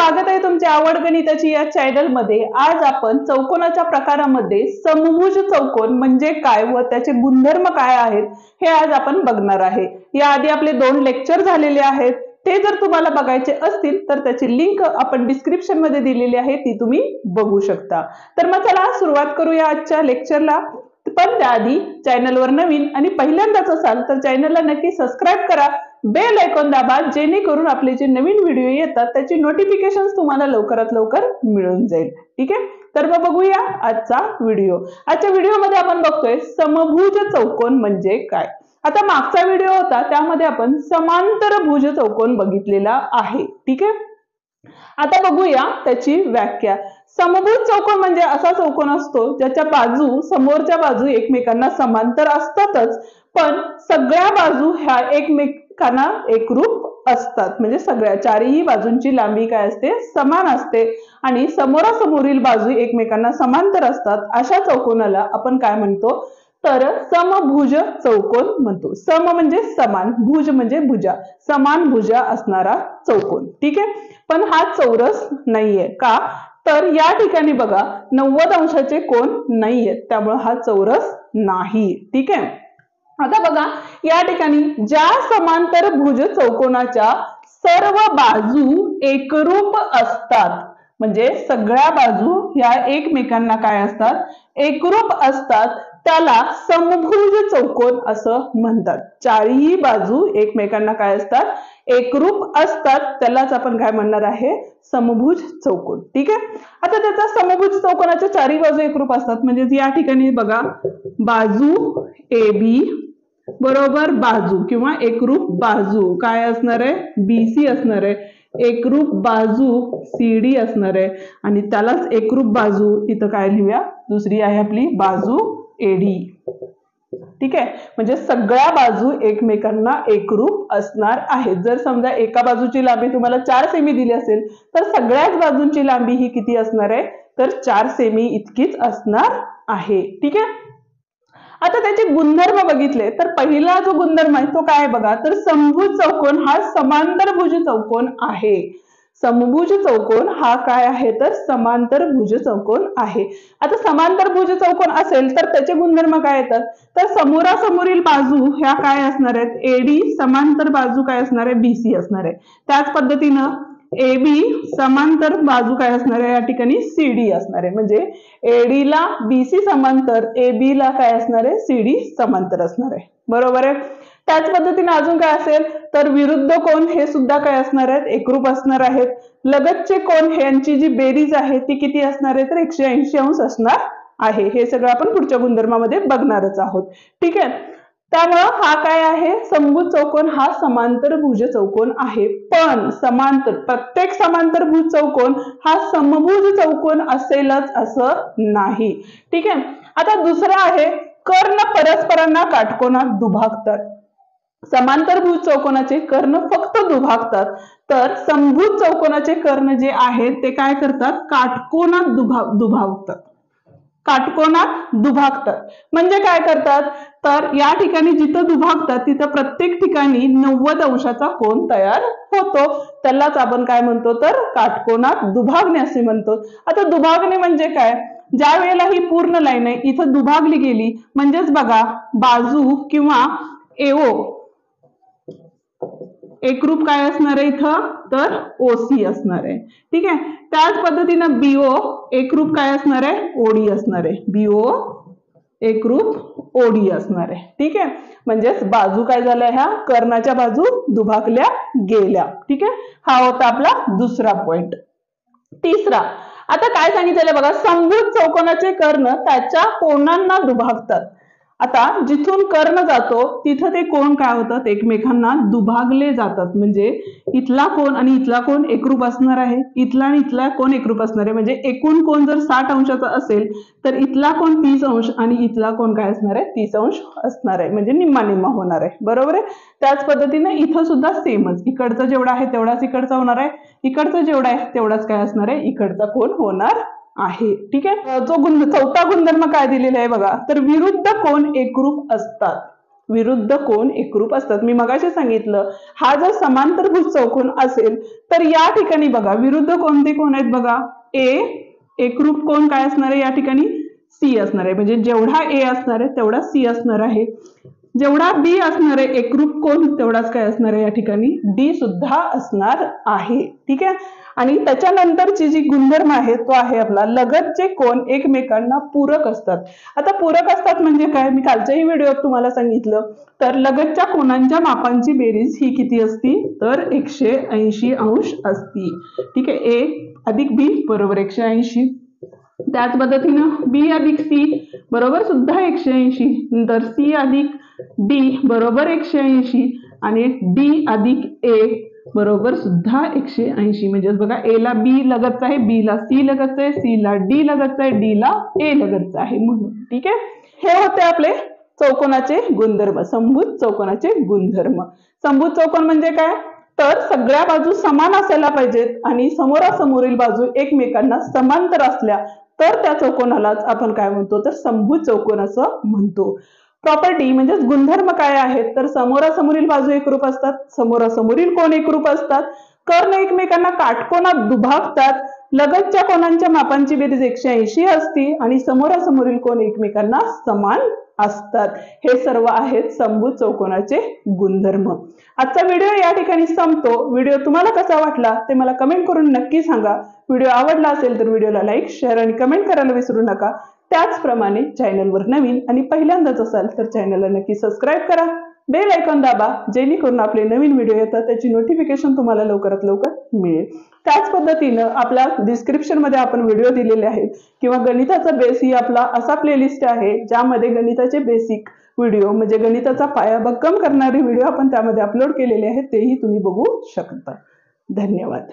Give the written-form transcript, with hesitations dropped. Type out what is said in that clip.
स्वागत आहे तुमच्या आवड गणिताची या चॅनल मध्ये। आज आपण चौकोनाच्या प्रकारामध्ये समभुज चौकोन म्हणजे काय व त्याचे गुणधर्म काय आहेत हे आज आपण बघणार आहे। या आधी आपले 2 लेक्चर झालेले आहेत, ते जर तुम्हाला बघायचे असतील तर त्याची लिंक आपण डिस्क्रिप्शन मध्ये दिलेली आहे, ती तुम्ही बघू शकता। तर मग चला सुरुवात करूया आजच्या लेक्चरला। पण त्याआधी चॅनलवर नवीन आणि पहिल्यांदाच असाल तर चॅनलला नक्की सबस्क्राइब करा, बेल आयकॉन दाबा, जेणेकरून आपले जे नवीन व्हिडिओ येतात त्याची नोटिफिकेशन्स तुम्हाला लवकरात लवकर मिळून जाईल। ठीक आहे, तर मग बघूया आजचा व्हिडिओ। आजच्या व्हिडिओमध्ये आपण बघतोय समभुज चौकोन म्हणजे काय। आता मागचा व्हिडिओ होता त्यामध्ये आपण समांतर भुज चौकोन बघितलेला आहे। ठीक आहे, आता बघूया त्याची व्याख्या। समभुज चौकोन म्हणजे असा चौकोन असतो ज्याच्या बाजू समोरच्या बाजू एकमेकांना समांतर असतातच, पण सगळ्या बाजू ह्या एकमेकांना एकरूप असतात। म्हणजे सगळ्या चारही बाजूंची लांबी काय असते, समान असते आणि समोरासमोरील बाजू एकमेकांना समांतर असतात। अशा चौकोनाला आपण काय म्हणतो तर समभुज चौकोन म्हणतो। सम म्हणजे समान, भुज म्हणजे भुजा, समान भुजा असणारा चौकोन। ठीक आहे, पण हा चौरस नाहीये का, तर या ठिकाणी बघा 90 अंशाचे कोन नाहीयेत, त्यामुळे हा चौरस नाही। ठीक आहे, आता बघा या ठिकाणी ज्या समांतर भुज चौकोनाच्या सर्व बाजू एकरूप असतात, म्हणजे सगळ्या बाजू ह्या एकमेकांना काय असतात, एकरूप असतात, त्याला समभुज चौकोन असं म्हणतात। चारही बाजू एकमेकांना काय असतात, एकरूप असतात, त्यालाच आपण काय म्हणणार आहे, समभुज चौकोन। ठीक आहे, आता त्याचा समभुज चौकोनाच्या चारही बाजू एकरूप असतात म्हणजे या ठिकाणी बघा बाजू AB बरोबर बाजू किंवा एकरूप बाजू काय असणार आहे, BC असणार आहे, एकरूप बाजू CD असणार आहे आणि त्यालाच एकरूप बाजू इथं काय लिहूया, दुसरी आहे आपली बाजू AD। ठीक आहे, म्हणजे सगळ्या बाजू एकमेकांना एकरूप असणार आहेत। जर समजा एका बाजूची लांबी तुम्हाला 4 सेमी दिली असेल तर सगळ्याच बाजूंची लांबी ही किती असणार आहे, तर 4 सेमी इतकीच असणार आहे। ठीक आहे, आता त्याचे गुणधर्म बघितले तर पहिला जो गुणधर्म आहे तो काय बघा, तर समभुज चौकोन हा समांतर भुज चौकोन आहे। समभुज चौकोन हा काय आहे, तर समांतर भुज चौकोन आहे। आता समांतर भुज चौकोन असेल तर त्याचे गुणधर्म काय येतात, तर समोरासमोरील बाजू ह्या काय असणार आहेत, AD समांतर बाजू काय असणार आहे, BC असणार आहे। त्याच पद्धतीनं AB समांतर बाजू काय असणार आहे, या ठिकाणी CD असणार आहे। म्हणजे AD ला BC समांतर, AB ला काय असणार आहे, CD समांतर असणार आहे। बरोबर आहे। त्याच पद्धतीने अजून काय असेल तर विरुद्ध कोन हे सुद्धा काय असणार आहेत, एकरूप असणार आहेत। लगतचे कोन यांची जी बेरीज आहे ती किती असणार आहे, तर 180 अंश असणार आहे। हे सगळं आपण पुढच्या गुणधर्मामध्ये बघणारच आहोत। ठीक आहे, त्यामुळे हा काय आहे, समभुज चौकोन हा समांतर भुज चौकोन आहे। पण समांतर प्रत्येक समांतर भुज चौकोन हा समभुज चौकोन असेलच असं नाही। ठीक आहे, आता दुसरा आहे कर्ण परस्परांना काटकोनात दुभागतात। समांतर भुज चौकोनाचे कर्ण फक्त दुभागतात, तर समभुज चौकोनाचे कर्ण जे आहेत ते काय करतात, काटकोनात दुभागतात। काटकोनात दुभागतात म्हणजे काय करतात, तर या ठिकाणी जिथं दुभागतात तिथं प्रत्येक ठिकाणी 90 अंशाचा कोन तयार होतो, त्यालाच आपण काय म्हणतो, तर काटकोनात दुभागणे असे म्हणतो। आता दुभागणे म्हणजे काय, ज्या वेळेला ही पूर्ण लाईन आहे इथं दुभागली गेली म्हणजेच बघा बाजू किंवा AO एकरूप काय असणार आहे इथं, तर OC असणार आहे। ठीक आहे, त्याच पद्धतीनं BO एकरूप काय असणार आहे, OD असणार आहे। BO एकरूप OD असणार आहे। ठीक आहे, म्हणजेच बाजू काय झाल्या, ह्या कर्णाच्या बाजू दुभागल्या गेल्या। ठीक आहे, हा होता आपला दुसरा पॉइंट। तिसरा आता काय सांगितलेलं बघा, समभुज चौकोनाचे कर्ण त्याच्या कोनांना दुभागतात। आता जिथून कर्ण जातो तिथं ते कोन काय होतात, एकमेकांना दुभागले जातात। म्हणजे इथला कोन आणि इथला कोन एकरूप असणार आहे, इथला आणि इथला कोन एकरूप असणार आहे। म्हणजे एकूण कोन जर 60 अंशाचा असेल तर इथला कोन 30 अंश आणि इथला कोन काय असणार आहे, 30 अंश असणार आहे। म्हणजे निम्मा निम्मा होणार आहे। बरोबर आहे। त्याच पद्धतीने इथं सुद्धा सेमच, इकडचा जेवढा आहे तेवढाच इकडचा होणार आहे, इकडचं जेवढा आहे तेवढाच काय असणार आहे, इकडचा कोन होणार आहे। ठीक आहे, जो चौथा गुणधर्म काय दिलेला आहे बघा, तर विरुद्ध कोन एकरूप असतात। विरुद्ध कोण एकरूप असतात. मी मगाशी सांगितलं हा जर समांतरभुज चौकोन असेल तर या ठिकाणी बघा विरुद्ध कोणते कोण आहेत बघा. ए एकरूप कोण काय असणार आहे या ठिकाणी सी असणार आहे. म्हणजे जेवढा ए असणार आहे तेवढा सी असणार आहे. जेवढा बी असणार आहे एकरूप कोण तेवढाच काय असणार आहे या ठिकाणी डी सुद्धा असणार आहे. ठीक आहे. आणि त्याच्यानंतरची जी गुणधर्म आहे तो आहे आपला लगतचे कोण एकमेकांना पूरक असतात. आता पूरक असतात म्हणजे काय मी कालच्याही व्हिडिओत तुम्हाला सांगितलं. तर लगतच्या कोणांच्या मापांची बेरीज ही किती असती तर 180 अंश असती. ठीक आहे. ए अधिक बी बरोबर 180. त्याच पद्धतीनं बी अधिक सी बरोबर सुद्धा 180. नंतर सी अधिक डी बरोबर 180 आणि डी अधिक ए बरोबर सुद्धा 180. म्हणजे बघा ए ला बी लगतच आहे, बी ला सी लगतच आहे, सी ला डी लगतच आहे, डी ला ए लगतच आहे म्हणून. ठीक आहे. हे होते आपले चौकोनाचे गुणधर्म, समभुज चौकोनाचे गुणधर्म. समभुज चौकोन म्हणजे काय तर सगळ्या बाजू समान असायला पाहिजेत आणि समोरासमोरील बाजू एकमेकांना समांतर असल्या तर त्या चौकोनालाच आपण काय म्हणतो तर समभुज चौकोन असं म्हणतो. प्रॉपर्टी म्हणजे गुणधर्म काय आहेत तर समोरासमोरील बाजू एकरूप असतात, समोरासमोरील कोण एकरूप असतात, कर्ण एकमेकांना काटकोनात दुभागतात, लगतच्या कोणांच्या मापांची बेरीज 180 असती आणि समोरासमोरील कोण एकमेकांना समान असतात. हे सर्व आहेत समभुज चौकोनाचे गुणधर्म. आजचा व्हिडिओ या ठिकाणी संपतो. व्हिडिओ तुम्हाला कसा वाटला ते मला कमेंट करून नक्की सांगा. व्हिडिओ आवडला असेल तर व्हिडिओला लाईक, शेअर आणि कमेंट करायला विसरू नका. त्याचप्रमाणे चॅनलवर नवीन आणि पहिल्यांदाच असाल तर चॅनलला नक्की सबस्क्राईब करा, बेल आयकॉन दाबा जेणेकरून आपले नवीन व्हिडिओ येतात त्याची नोटिफिकेशन तुम्हाला लवकरात लवकर मिळेल. त्याच पद्धतीनं आपल्या डिस्क्रिप्शन मध्ये आपण व्हिडिओ दिलेले आहेत किंवा गणिताचा बेस ही आपला असा प्लेलिस्ट आहे ज्यामध्ये गणिताचे बेसिक व्हिडिओ म्हणजे गणिताचा पाया भक्कम करणारे व्हिडिओ आपण त्यामध्ये अपलोड केलेले आहेत, तेही तुम्ही बघू शकता. धन्यवाद.